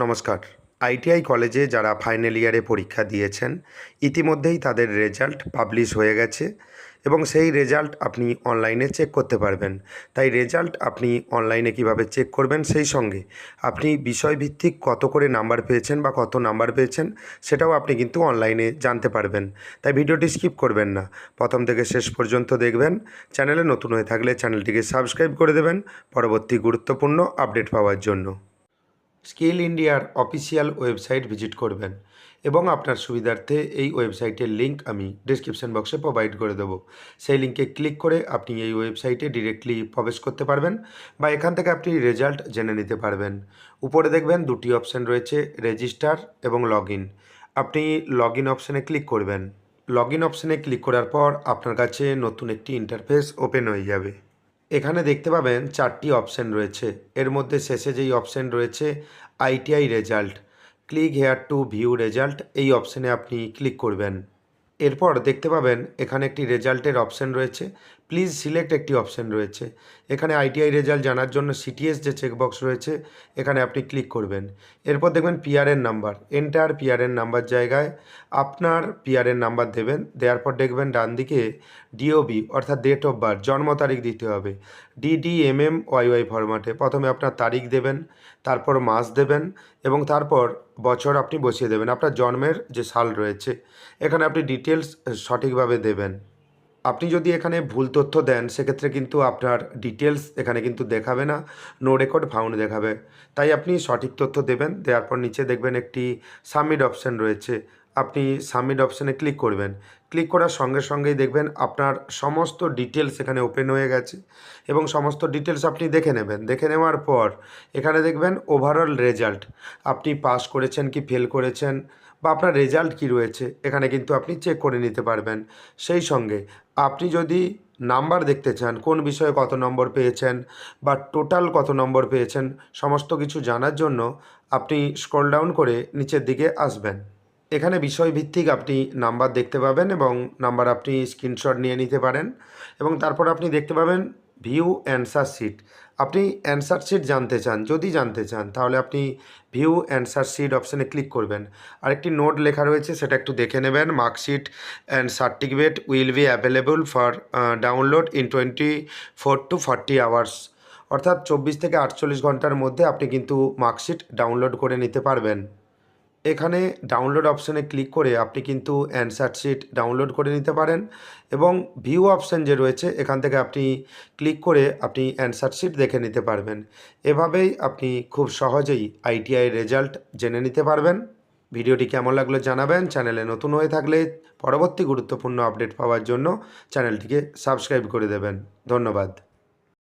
নমস্কার। আইটিআই কলেজে যারা ফাইনাল ইয়ারে পরীক্ষা দিয়েছেন ইতিমধ্যেই তাদের রেজাল্ট পাবলিশ হয়ে গেছে এবং সেই রেজাল্ট আপনি অনলাইনে চেক করতে পারবেন। তাই রেজাল্ট আপনি অনলাইনে কিভাবে চেক করবেন, সেই সঙ্গে আপনি বিষয়ভিত্তিক কত করে নাম্বার পেয়েছেন বা কত নাম্বার পেয়েছেন সেটাও আপনি কিন্তু অনলাইনে জানতে পারবেন। তাই ভিডিওটি স্কিপ করবেন না, প্রথম থেকে শেষ পর্যন্ত দেখবেন। চ্যানেলে নতুন হয়ে থাকলে চ্যানেলটিকে সাবস্ক্রাইব করে দেবেন পরবর্তী গুরুত্বপূর্ণ আপডেট পাওয়ার জন্য। স্কিল ইন্ডিয়ার অফিসিয়াল ওয়েবসাইট ভিজিট করবেন এবং আপনার সুবিধার্থে এই ওয়েবসাইটের লিঙ্ক আমি ডিসক্রিপশন বক্সে প্রোভাইড করে দেবো। সেই লিঙ্কে ক্লিক করে আপনি এই ওয়েবসাইটে ডিরেক্টলি প্রবেশ করতে পারবেন বা এখান থেকে আপনি রেজাল্ট জেনে নিতে পারবেন। উপরে দেখবেন দুটি অপশান রয়েছে, রেজিস্টার এবং লগ ইন। আপনি লগ ইন অপশানে ক্লিক করবেন। লগ ইন অপশানে ক্লিক করার পর আপনার কাছে নতুন একটি ইন্টারফেস ওপেন হয়ে যাবে। এখানে দেখতে পাবেন 4টি অপশান রয়েছে। এর মধ্যে শেষে যেই অপশান রয়েছে ITI result, click here two view result, এই অপশানে আপনি ক্লিক করবেন। এরপর দেখতে পাবেন এখানে একটি রেজাল্টের অপশান রয়েছে, প্লিজ সিলেক্ট একটি অপশান রয়েছে। এখানে আইটিআই রেজাল্ট জানার জন্য সিটিএস যে চেকবক্স রয়েছে এখানে আপনি ক্লিক করবেন। এরপর দেখবেন PRN number, enter PRN number জায়গায় আপনার পিআরএন নাম্বার দেবেন। দেওয়ার পর দেখবেন ডান দিকে ডিওবি অর্থাৎ ডেট অফ বার্থ, জন্ম তারিখ দিতে হবে DDMMYY ফরম্যাটে। প্রথমে আপনার তারিখ দেবেন, তারপর মাস দেবেন এবং তারপর বছর আপনি বসিয়ে দেবেন। আপনার জন্মের যে সাল রয়েছে এখানে আপনি ডিটেলস সঠিকভাবে দেবেন। আপনি যদি এখানে ভুল তথ্য দেন সেক্ষেত্রে কিন্তু আপনার ডিটেলস এখানে কিন্তু দেখাবে না, নো রেকর্ড ফাউন্ড দেখাবে। তাই আপনি সঠিক তথ্য দেবেন। দেওয়ার পর নিচে দেখবেন একটি সাবমিট অপশান রয়েছে, আপনি সাবমিট অপশানে ক্লিক করবেন। ক্লিক করার সঙ্গে সঙ্গেই দেখবেন আপনার সমস্ত ডিটেলস এখানে ওপেন হয়ে গেছে এবং সমস্ত ডিটেলস আপনি দেখে নেবেন। দেখে নেওয়ার পর এখানে দেখবেন ওভারঅল রেজাল্ট, আপনি পাস করেছেন কি ফেল করেছেন বা আপনার রেজাল্ট কি রয়েছে এখানে কিন্তু আপনি চেক করে নিতে পারবেন। সেই সঙ্গে আপনি যদি নাম্বার দেখতে চান, কোন বিষয়ে কত নম্বর পেয়েছেন বা টোটাল কত নম্বর পেয়েছেন, সমস্ত কিছু জানার জন্য আপনি স্ক্রল ডাউন করে নিচের দিকে আসবেন। এখানে বিষয়ভিত্তিক আপনি নাম্বার দেখতে পাবেন এবং নাম্বার আপনি স্ক্রিনশট নিয়ে নিতে পারেন এবং তারপর আপনি দেখতে পাবেন ভিউ অ্যান্সার শিট। আপনি অ্যান্সার শিট জানতে চান, যদি জানতে চান তাহলে আপনি ভিউ অ্যান্সার শিট অপশানে ক্লিক করবেন। আরেকটি নোট লেখা রয়েছে সেটা একটু দেখে নেবেন, marksheet and certificate will be available for download in 24 to 40 hours, অর্থাৎ 24 থেকে 48 ঘন্টার মধ্যে আপনি কিন্তু মার্কশিট ডাউনলোড করে নিতে পারবেন। এখানে ডাউনলোড অপশানে ক্লিক করে আপনি কিন্তু অ্যান্সার শিট ডাউনলোড করে নিতে পারেন এবং ভিউ অপশান যে রয়েছে এখান থেকে আপনি ক্লিক করে আপনি অ্যান্সার শিট দেখে নিতে পারবেন। এভাবেই আপনি খুব সহজেই আইটিআই রেজাল্ট জেনে নিতে পারবেন। ভিডিওটি কেমন লাগলো জানাবেন। চ্যানেলে নতুন হয়ে থাকলে পরবর্তী গুরুত্বপূর্ণ আপডেট পাওয়ার জন্য চ্যানেলটিকে সাবস্ক্রাইব করে দেবেন। ধন্যবাদ।